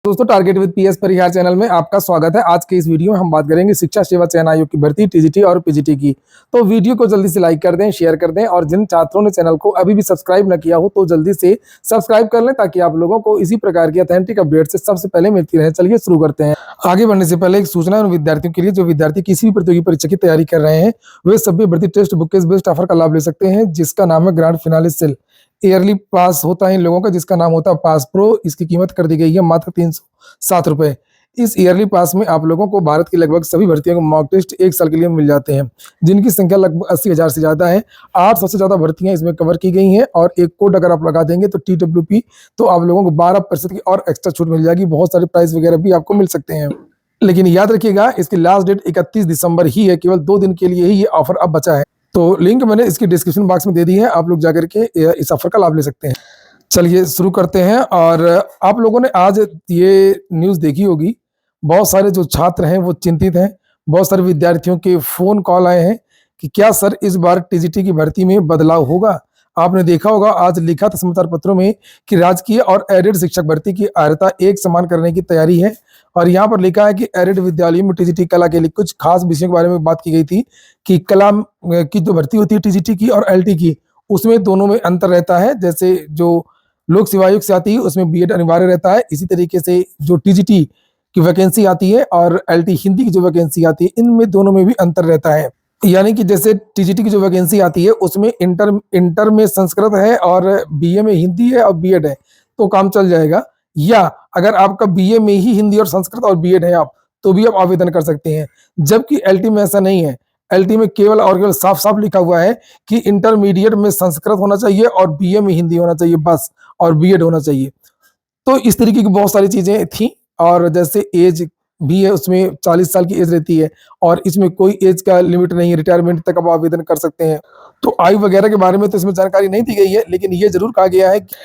दोस्तों, target with PS Parihar channel में आपका स्वागत है। आज के इस वीडियो में हम बात करेंगे शिक्षा सेवा चयन आयोग की भर्ती टीजीटी और पीजीटी की। तो वीडियो को जल्दी से लाइक कर दें, शेयर कर दें और जिन छात्रों ने चैनल को अभी भी सब्सक्राइब न किया हो तो जल्दी से सब्सक्राइब कर लें ताकि आप लोगों को इसी प्रकार की ऑथेंटिक अपडेट से सबसे पहले मिलती रहे। चलिए शुरू करते हैं। आगे बढ़ने से पहले एक सूचना उन विद्यार्थियों के लिए जो विद्यार्थी किसी भी प्रतियोगी परीक्षा की तैयारी कर रहे हैं, वे सभी भर्ती टेस्ट बुक के बेस्ट ऑफर का लाभ ले सकते हैं, जिसका नाम है grand finale sale. Yearly pass होता है इन लोगों का, जिसका नाम होता है पास प्रो। इसकी कीमत कर दी गई है मात्र 307 रुपए। इस ईयरली पास में आप लोगों को भारत की लगभग सभी भर्तियों के मॉक टेस्ट एक साल के लिए मिल जाते हैं, जिनकी संख्या लगभग 80,000 से ज्यादा है। 8 सबसे ज्यादा भर्तियां इसमें कवर की गई हैं और एक कोड अगर आप लगा देंगे तो TWP, तो आप लोगों को 12% की और एक्स्ट्रा छूट मिल जाएगी। बहुत सारे प्राइस वगैरह भी आपको मिल सकते हैं, लेकिन याद रखिएगा इसकी लास्ट डेट 31 दिसंबर ही है। केवल 2 दिन के लिए ही ये ऑफर अब बचा है। तो लिंक मैंने इसकी डिस्क्रिप्शन बॉक्स में दे दी है, आप लोग जाकर के इस ऑफर का लाभ ले सकते हैं। चलिए शुरू करते हैं। और आप लोगों ने आज ये न्यूज़ देखी होगी, बहुत सारे जो छात्र हैं वो चिंतित हैं। बहुत सारे विद्यार्थियों के फोन कॉल आए हैं कि क्या सर इस बार टीजीटी की भर्ती में बदलाव होगा। आपने देखा होगा आज लिखा था समाचार पत्रों में कि राजकीय और एडेड शिक्षक भर्ती की अर्हता एक समान करने की तैयारी है। और यहाँ पर लिखा है कि एडेड विद्यालयों में टीजीटी कला के लिए कुछ खास विषयों के बारे में बात की गई थी कि कला की जो भर्ती होती है टीजीटी की और एलटी की, उसमें दोनों में अंतर रहता है। जैसे जो लोक सेवा आयोग से आती है उसमें बीएड अनिवार्य रहता है, इसी तरीके से जो टीजीटी की वैकेंसी आती है और एलटी हिंदी की जो वैकेंसी आती है, इनमें दोनों में भी अंतर रहता है। यानी कि जैसे टीजीटी की जो वैकेंसी आती है उसमें इंटर में संस्कृत है और बीए में हिंदी है और बीएड है तो काम चल जाएगा। या अगर आपका बीए में ही हिंदी और संस्कृत और बीएड है आप, तो भी आप आवेदन कर सकते हैं। जबकि एलटी में ऐसा नहीं है। एलटी में केवल और केवल साफ साफ लिखा हुआ है कि इंटरमीडिएट में संस्कृत होना चाहिए और बीए में हिंदी होना चाहिए बस, और बीएड होना चाहिए। तो इस तरीके की बहुत सारी चीजें थी। और जैसे एज भी है, उसमें 40 साल की एज रहती है और इसमें कोई एज का लिमिट नहीं है, रिटायरमेंट तक आप आवेदन कर सकते हैं। तो आयु वगैरह के बारे में तो इसमें जानकारी नहीं दी गई है, लेकिन ये जरूर कहा गया है कि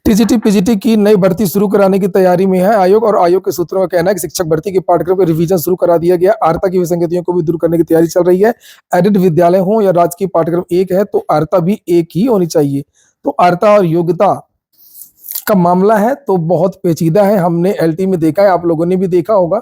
टीजीटी पीजीटी की नई भर्ती शुरू कराने की तैयारी में है आयोग। और आयोग के सूत्रों का कहना है कि शिक्षक भर्ती के पाठ्यक्रम का रिवीजन शुरू करा दिया गया। अर्हता की विसंगतियों को भी दूर करने की तैयारी चल रही है। एडेड विद्यालय हो या राजकीय पाठ्यक्रम एक है तो अर्हता भी एक ही होनी चाहिए। तो अर्हता और योग्यता का मामला है तो बहुत पेचीदा है। हमने एलटी में देखा है, आप लोगों ने भी देखा होगा।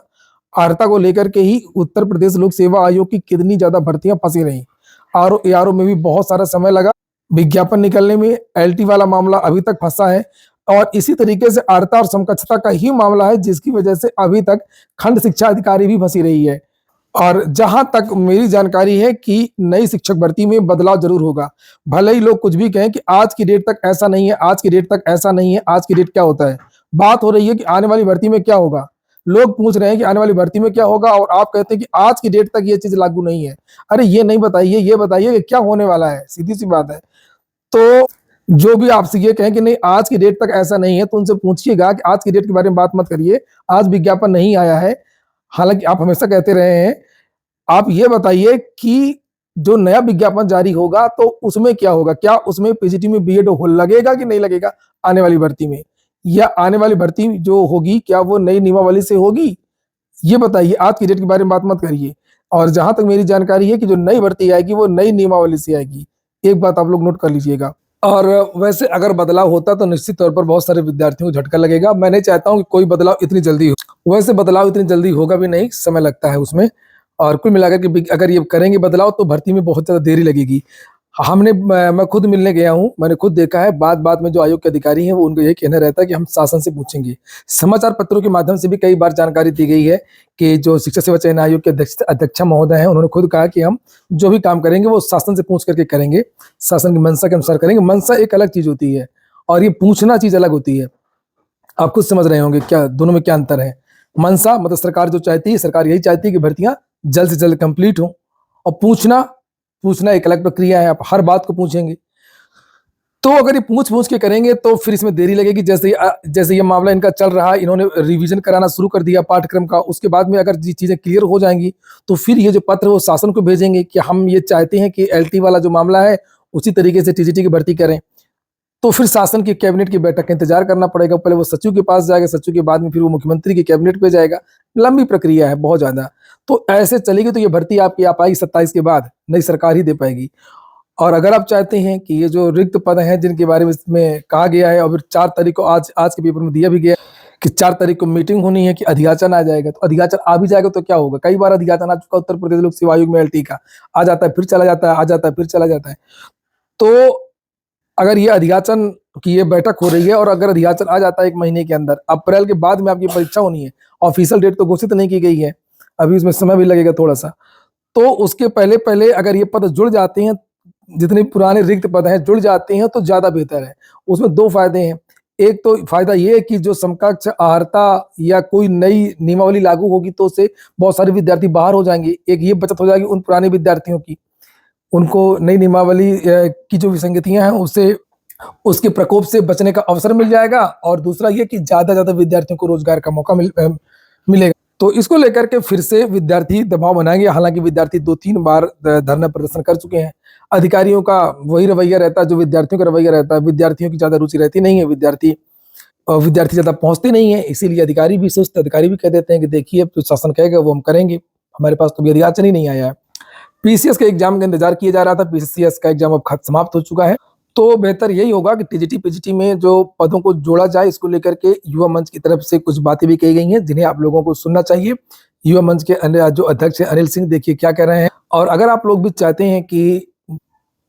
अर्हता को लेकर के ही उत्तर प्रदेश लोक सेवा आयोग की कितनी ज्यादा भर्तियां फंसी रही। आरओ एआरओ में भी बहुत सारा समय लगा विज्ञापन निकलने में। एलटी वाला मामला अभी तक फंसा है और इसी तरीके से अर्हता और समकक्षता का ही मामला है, जिसकी वजह से अभी तक खंड शिक्षा अधिकारी भी फंसी रही है। और जहां तक मेरी जानकारी है कि नई शिक्षक भर्ती में बदलाव जरूर होगा। भले ही लोग कुछ भी कहें कि आज की डेट तक ऐसा नहीं है, आज की डेट तक ऐसा नहीं है, आज की डेट क्या होता है। बात हो रही है कि आने वाली भर्ती में क्या होगा। लोग पूछ रहे हैं कि आने वाली भर्ती में क्या होगा और आप कहते हैं कि आज की डेट तक ये चीज लागू नहीं है। अरे ये नहीं बताइए, ये बताइए कि क्या होने वाला है, सीधी सी बात है। तो जो भी आपसे ये कहें कि नहीं आज की डेट तक ऐसा नहीं है, तो उनसे पूछिएगा कि आज की डेट के बारे में बात मत करिए, आज विज्ञापन नहीं आया है। हालांकि आप हमेशा कहते रहे हैं। आप ये बताइए कि जो नया विज्ञापन जारी होगा तो उसमें क्या होगा, क्या उसमें पीजीटी में बीएड लगेगा कि नहीं लगेगा आने वाली भर्ती में, या आने वाली भर्ती जो होगी क्या वो नई नियमावली से होगी, ये बताइए। आज की डेट के बारे में बात मत करिए। और जहां तक मेरी जानकारी है कि जो नई भर्ती आएगी वो नई नियमावली से आएगी, एक बात आप लोग नोट कर लीजिएगा। और वैसे अगर बदलाव होता तो निश्चित तौर पर बहुत सारे विद्यार्थियों को झटका लगेगा। मैं नहीं चाहता हूं कि कोई बदलाव इतनी जल्दी हो। वैसे बदलाव इतनी जल्दी होगा भी नहीं, समय लगता है उसमें। और कुल मिलाकर के अगर ये करेंगे बदलाव तो भर्ती में बहुत ज्यादा देरी लगेगी। मैं खुद मिलने गया हूँ, मैंने खुद देखा है। बात में जो आयोग के अधिकारी हैं वो उनको यही कहना रहता है कि हम शासन से पूछेंगे। समाचार पत्रों के माध्यम से भी कई बार जानकारी दी गई है कि जो शिक्षा सेवा चयन आयोग के अध्यक्ष महोदय हैं, उन्होंने खुद कहा कि हम जो भी काम करेंगे वो शासन से पूछ करके करेंगे, शासन की मंशा के अनुसार करेंगे। मंशा एक अलग चीज होती है और ये पूछना चीज अलग होती है। आप खुद समझ रहे होंगे क्या दोनों में क्या अंतर है। मंशा मतलब सरकार जो चाहती है, सरकार यही चाहती है कि भर्तियां जल्द से जल्द कंप्लीट हो। और पूछना एक अलग प्रक्रिया है, आप हर बात को पूछेंगे। तो अगर ये पूछ के करेंगे तो फिर इसमें देरी लगेगी। जैसे ये मामला इनका चल रहा है, इन्होंने रिवीजन कराना शुरू कर दिया पाठ्यक्रम का। उसके बाद में अगर चीजें क्लियर हो जाएंगी तो फिर ये जो पत्र वो शासन को भेजेंगे कि हम ये चाहते हैं कि एलटी वाला जो मामला है उसी तरीके से टीजीटी की भर्ती करें। तो फिर शासन की कैबिनेट की बैठक का इंतजार करना पड़ेगा। पहले वो सचिव के पास जाएगा, सचिव के बाद में फिर वो मुख्यमंत्री की कैबिनेट पे जाएगा। लंबी प्रक्रिया है बहुत ज्यादा। तो ऐसे चलेगी तो ये भर्ती आपकी आ पाएगी 27 के बाद, नई सरकार ही दे पाएगी। और अगर आप चाहते हैं कि ये जो रिक्त पद हैं जिनके बारे में इसमें कहा गया है और 4 तारीख को आज के पेपर में दिया भी गया कि 4 तारीख को मीटिंग होनी है कि अधियाचन आ जाएगा। तो अधियाचन आ भी जाएगा तो क्या होगा? कई बार अधियाचन आ चुका उत्तर प्रदेश लोक सेवा आयोग में एलटी का, आ जाता है फिर चला जाता है, आ जाता है फिर चला जाता है। तो अगर ये अधियाचन की ये बैठक हो रही है और अगर अधियाचन आ जाता है 1 महीने के अंदर, अप्रैल के बाद में आपकी परीक्षा होनी है, ऑफिशियल डेट तो घोषित नहीं की गई है, अभी उसमें समय भी लगेगा थोड़ा सा। तो उसके पहले पहले अगर ये पद जुड़ जाते हैं, जितने पुराने रिक्त पद हैं जुड़ जाते हैं तो ज्यादा बेहतर है। उसमें 2 फायदे हैं। एक तो फायदा ये है कि जो समकक्ष अहर्ता या कोई नई नियमावली लागू होगी तो उससे बहुत सारे विद्यार्थी बाहर हो जाएंगे। एक ये बचत हो जाएगी उन पुराने विद्यार्थियों की, उनको नई नियमावली की जो विसंगतियां हैं उससे उसके प्रकोप से बचने का अवसर मिल जाएगा। और दूसरा ये कि ज्यादा विद्यार्थियों को रोजगार का मौका मिलेगा। तो इसको लेकर के फिर से विद्यार्थी दबाव बनाएंगे। हालांकि विद्यार्थी 2-3 बार धरना प्रदर्शन कर चुके हैं। अधिकारियों का वही रवैया रहता है जो विद्यार्थियों का रवैया रहता है। विद्यार्थियों की ज्यादा रुचि रहती नहीं है, विद्यार्थी ज्यादा पहुंचते नहीं है, इसीलिए अधिकारी भी सुस्त, अधिकारी भी कह देते हैं कि देखिए अब तो शासन कहेगा वो हम करेंगे, हमारे पास तो अधियाचन ही नहीं आया है। पीसीएस के एग्जाम का इंतजार किया जा रहा था, पीसीएस का एग्जाम अब समाप्त हो चुका है। तो बेहतर यही होगा कि टीजीटी पीजीटी में जो पदों को जोड़ा जाए, इसको लेकर के युवा मंच की तरफ से कुछ बातें भी कही गई हैं जिन्हें आप लोगों को सुनना चाहिए। युवा मंच के जो अध्यक्ष है अनिल सिंह, देखिए क्या कह रहे हैं। और अगर आप लोग भी चाहते हैं कि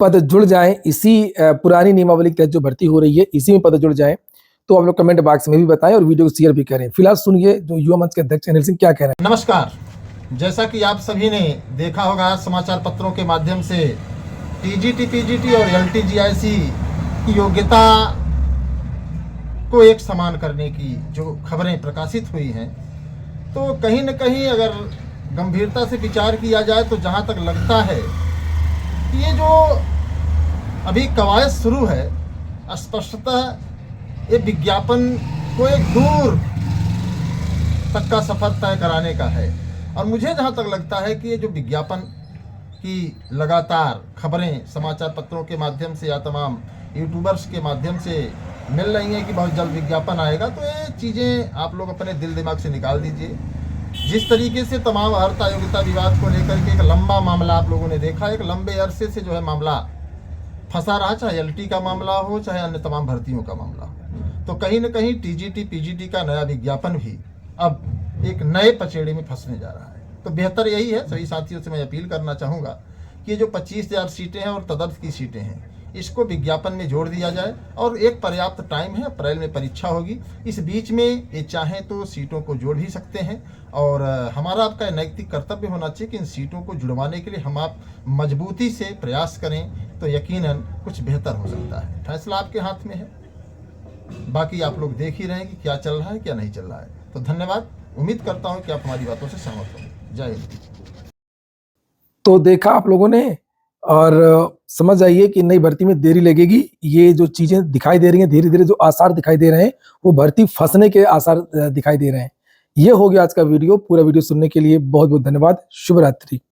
पद जुड़ जाए, इसी पुरानी नियमावली के तहत जो भर्ती हो रही है इसी में पद जुड़ जाए, तो आप लोग कमेंट बॉक्स में भी बताएं और वीडियो को शेयर भी करें। फिलहाल सुनिए जो युवा मंच के अध्यक्ष अनिल सिंह क्या कह रहे हैं। नमस्कार। जैसा कि आप सभी ने देखा होगा समाचार पत्रों के माध्यम से, टीजीटी पीजीटी और एलटीजीआईसी की योग्यता को एक समान करने की जो खबरें प्रकाशित हुई हैं, तो कहीं न कहीं अगर गंभीरता से विचार किया जाए तो जहां तक लगता है कि ये जो अभी कवायद शुरू है, स्पष्टतः ये विज्ञापन को एक दूर तक का सफर तय कराने का है। और मुझे जहाँ तक लगता है कि ये जो विज्ञापन की लगातार खबरें समाचार पत्रों के माध्यम से या तमाम यूट्यूबर्स के माध्यम से मिल रही हैं कि बहुत जल्द विज्ञापन आएगा, तो ये चीज़ें आप लोग अपने दिल दिमाग से निकाल दीजिए। जिस तरीके से तमाम अहर्ता योग्यता विवाद को लेकर के एक लंबा मामला आप लोगों ने देखा, एक लंबे अरसे से जो है मामला फंसा रहा, चाहे एलटी का मामला हो चाहे अन्य तमाम भर्तियों का मामला हो। तो कहीं न कहीं टीजीटी पीजीटी का नया विज्ञापन भी अब एक नए पचेड़े में फंसने जा रहा है। तो बेहतर यही है, सभी साथियों से मैं अपील करना चाहूँगा कि जो 25,000 सीटें हैं और तदर्थ की सीटें हैं, इसको विज्ञापन में जोड़ दिया जाए। और एक पर्याप्त टाइम है, अप्रैल में परीक्षा होगी, इस बीच में ये चाहें तो सीटों को जोड़ भी सकते हैं। और हमारा आपका नैतिक कर्तव्य होना चाहिए कि इन सीटों को जुड़वाने के लिए हम आप मजबूती से प्रयास करें, तो यकीनन कुछ बेहतर हो सकता है। फैसला आपके हाथ में है, बाकी आप लोग देख ही रहे हैं कि क्या चल रहा है क्या नहीं चल रहा है। तो धन्यवाद, उम्मीद करता हूं कि आप हमारी बातों से सहमत होंगे। जय हिंद। तो देखा आप लोगों ने, और समझ आइए कि नई भर्ती में देरी लगेगी। ये जो चीजें दिखाई दे रही हैं, धीरे धीरे जो आसार दिखाई दे रहे हैं वो भर्ती फंसने के आसार दिखाई दे रहे हैं। ये हो गया आज का वीडियो। पूरा वीडियो सुनने के लिए बहुत बहुत धन्यवाद। शुभ रात्रि।